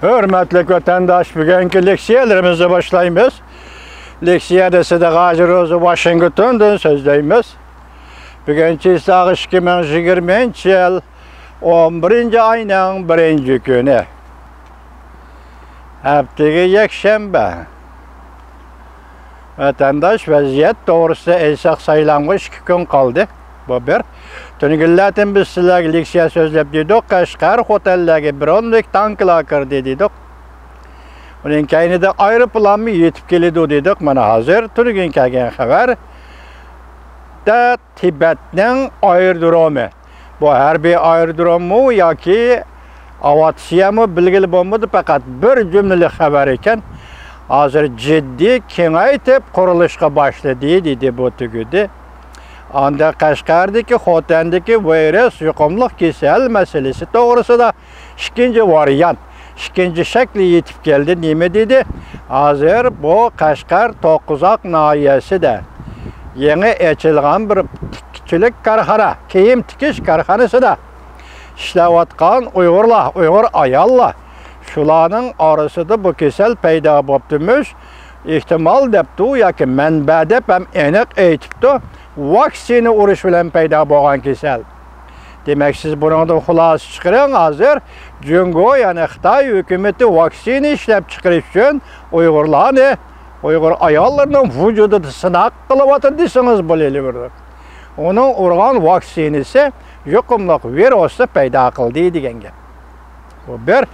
Hürmetli vatandaş, bugünkü leksiyalarımızı başlayımız. Leksiyada size Gazirozu Washington'dan sözleyimiz. Bugünkü saat 2020 yıl 11. ayının 1. günü. Haftaki yekşembe. Vatandaş vaziyet doğrusu esaq saylanmış 2 gün kaldı. Bu bir. Tünügüllatin biz sizlerge leksiya sözlep dedik. Kaşgar otellage bir 10'lik tankla kirdi dedik. Onun kayını da aeroplanı yetip keledi dedik. Mana hazır tünügün kelgen haber da Tibet'nin aerodromu. Bu her bir aerodromu yoki avatsiyamı bilgili bulmadı fakat bir cümleli haber iken hazır ciddi kengaytip kuruluşa başladı dedi bu tügüdü. Anda Kaşgar'daki Xotan'daki virüs yuqumluq kesel meselesi doğrusu da ikinci varyant, ikinci şekli yetip geldi. Nime dedi? Hazır bu Kaşgar Toquzaq nahiyesi de yeni açılgan bir tikçilik karxana, kiyim tikiş karxanası da işlewatqan Uygur ayallar. Şularning orasida bu kesel paydo bo'ptimish. Ehtimal depti yoki manba deb ham aniq aytibdi. Vaksini urush bilan paydo bo'lgan kesel. Demak, siz bundan xulosa chiqaring. Hozir Jungo, ya'ni Xitoy hukumati vaksini ishlab chiqarish uchun Uygur ayollarning vujudida sinaq qilyapti desangiz bo'laydi. Uning urgan vaksinasi yuqumliq virusni paydo qildi degan gap. Bu bir.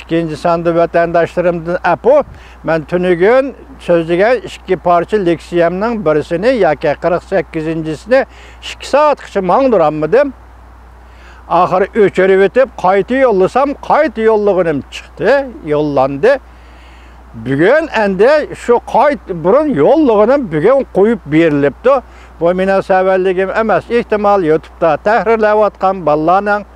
İkinci sandı vatandaşlarımdan apo. Ben tünügün sözlügen 2 parça leksiyamның birisini yoki 48-sini 2 saat kışı mağdurammadım. Ahır öçörüp etip qaytı yollasam qaytı yollığınım çıktı, yollandı. Bugün endi şu burun yollığının bugün koyup berilipti. Bu münasebetligim emas. İhtimal YouTube'da tahrirlewatqan ballarning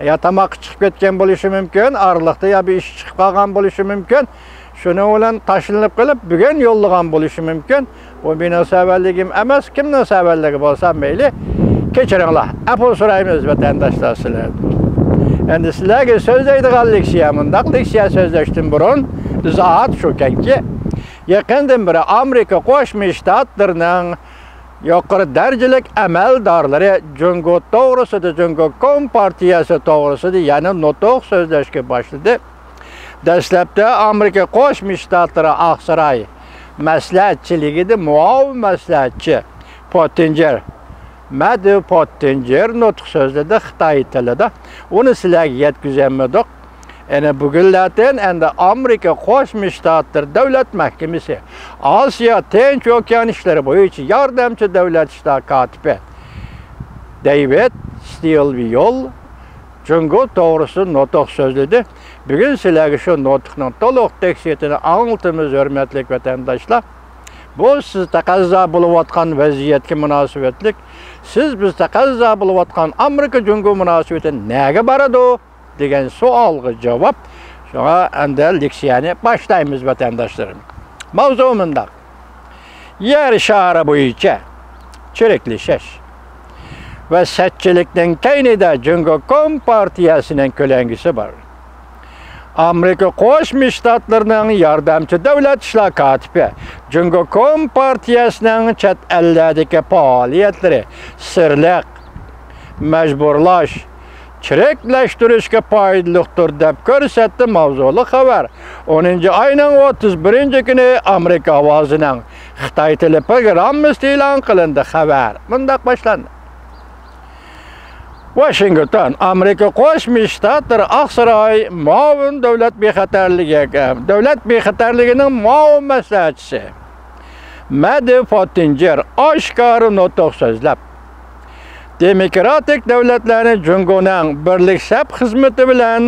ya tamaq chiqib ketgan bo'lishi mumkin, aralıqda ya bir ish chiqib qolgan bo'lishi mumkin. Shuni bilan tashlanib qilib bugun yo'llagan bo'lishi mumkin. Bu münasebetligim emas, kim münasebetliği bo'lsa mayli. Kechiringlar. Apol so'raymiz vatandoshlar sizlardan. Endi sizlarga so'zlaydigan leksiya so'zlashdan burun izohat shukanki, yaqindan beri Amerika Qo'shma Shtatlarining yuqori darajalik amaldorlari Jungo to'g'risida, Jungo Kompartiyasi to'g'risida yana nutq so'zlashga boshladi. Dastlabda Amerika Qo'shma Shtatlari Aqsaray maslahatchiligida muavin maslahatchi Pottinger nutq so'zladi Xitoy tilida. Uni sizlarga yetkazamadik. Ana bugunlardan endi Amerika Qo'shma Shtatlar Davlat Mahkamasi Osiyo Tinch okean ishlari bo'yicha yordamchi davlat ishlar kotibi David Stilwell Jungo to'g'risida nutq so'zladi. Bugun sizlarga shu nutqning to'liq tekstini anglitamiz, hurmatli vatandoshlar. Bu siz taqozo bo'layotgan vaziyatga munosabatlik. Siz biz taqozo bo'layotgan Amerika Jungo munosabati nega boradi degan savolga javob. Shuna endi leksiyani boshlaymiz vatandoshlarım. Mavzu mundaq. Yer shari bo'yicha chiriklashish va satchilikning kaynida Jungo Kompartiyasining ko'langisi bor. Amerika Qo'shma Shtatlarining yordamchi davlat ishlar kotibi Jungo Kompartiyasining chet ellardagi faoliyatlari sirliq, majburlash, chiriklashtirishga foydalidir deb ko'rsatdi mavzuli xabar. 10 ayning 31 kuni Amerika ovozining Xitoy tili programmasi e'lon qilindi. Xabar bundaq boshlandi. Washington, Amerika Qo'shma Shtatlari Aqsaray muavin davlat bexatarligining muavin maslahatchisi Pottinger oshkora nutq so'zlab demokratik davlatlarning Jungoning birlik sap xizmati bilan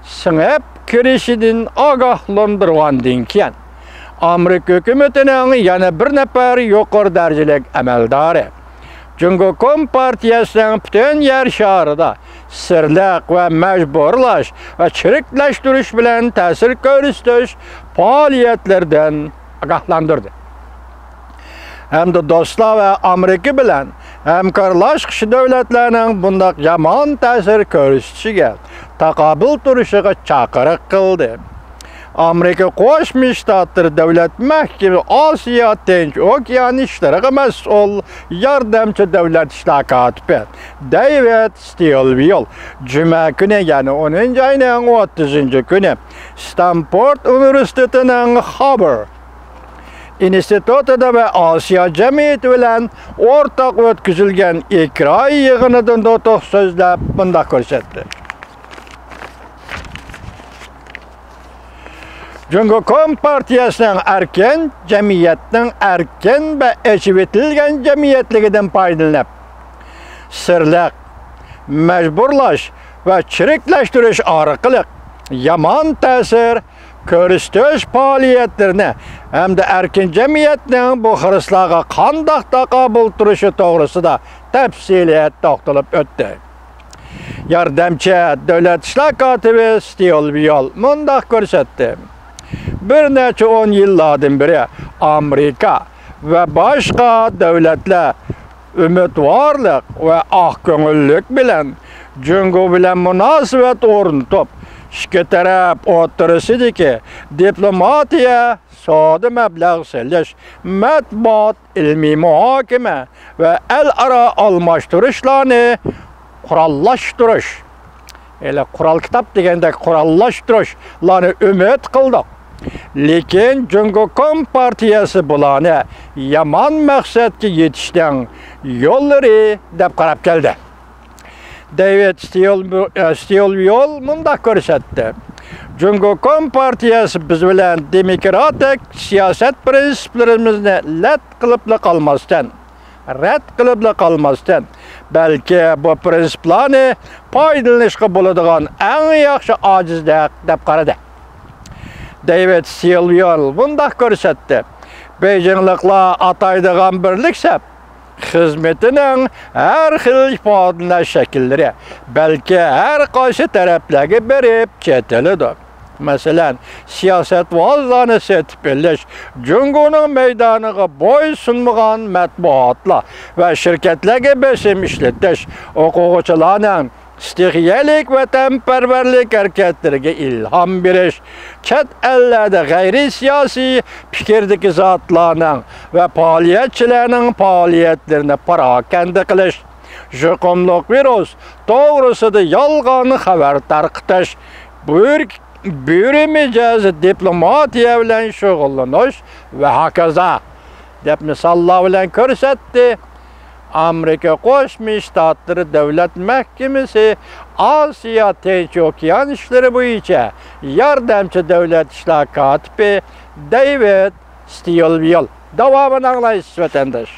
singib kirishidan ogohlantirgandan keyin Amerika hukumatining yana bir nafar yuqori darajalik amaldori Jungo Kompartiyasining butun yer sharida sirliq va majburlash va chiriklashtirish bilan ta'sir ko'rsatish faoliyatlaridan ogohlantirdi. Hamda do'stlar va Amerika bilan hamkorlashish davlatlarning bundaq yomon ta'sir ko'rsatishiga taqobil turishiga chaqiriq qildi. Amerika Qo'shma Shtatlar Davlat Mahkamasi Osiyo Tinch okean ishlariga mas'ul yordamchi davlat ishlar kotibi David Stilwell juma kuni, ya'ni 10 oyning 30-kuni Stanford Universitetining Hoover institutida va Osiyo jamiyati bilan o'rtaq o'tkazilgan ikra yig'inida nutq so'zlab bunday ko'rsatdi. Jungo Kompartiyasining erkin jamiyatning erkin va echivitilgan jamiyatligidan foydalanib, sirliq, majburlash va chiriklashtirish orqali yomon ta'sir ko'rsatish faoliyatlarini hamda erkin jamiyatning bu xiristlarga qanday taqobil turishi to'g'risida tafsiliyat to'xtalib o'tdi. Yordamchi davlat ishlar kotibi Stilwell bunday ko'rsatdi. Bir necha 10 yillardan beri Amerika va boshqa davlatlar umidvorlik va oqko'ngillik bilan jungo bilan munosabat o'rnatib, ikki taraf o'tirisidagi diplomatiya, savdo mablag' sarflash, matbuot, ilmiy muhokama va al-aro almashtirishlarni qurollashtirish, qurol kitob deganda qurollashtirishlarni umid qildik. Lekin Jungo Kompartiyasi bularni yomon maqsadga yetishdan yo'llari deb qarab keldi. David Stilwell bunday ko'rsatdi. Jungo Kompartiyasi biz bilan demokratik siyosat prinsiplarimizni rad qilib qolmasdan, balki bu prinsiplarni foydalanishga bo'ladigan eng yaxshi ojizdek deb qaradi. David Stilwell bunday ko'rsatdi. Beijingliklar ataydigan birlik sap xizmetining har xil ifodalash shakllari balki har qaysi taraflarga berib ketiladi. Masalan, siyosatbozlarni setiblash, jungoning maydoniga bo'ysunmagan matbuotlar va shirkatlarga besim ishlatish, o'quvchilarning istiqyalik va vatanparvarlik harakatlariga ilhom berish, chet ellarda g'ayri siyosiy fikrdagi zotlarning va faoliyatchilarning faoliyatlarini parokanda qilish, yuqumli virus to'g'risida yolg'on xabar tarqatish, buyri mijoz diplomatiya bilan shug'ullanish va hokazo deb misollar bilan ko'rsatdi. Amerika Qo'shma Shtatlari Davlat Mahkamasi Osiyo Tinch okean ishlari bo'yicha yordamchi davlat ishlar kotibi David Stilwell. Davomini anglaysiz vatandosh.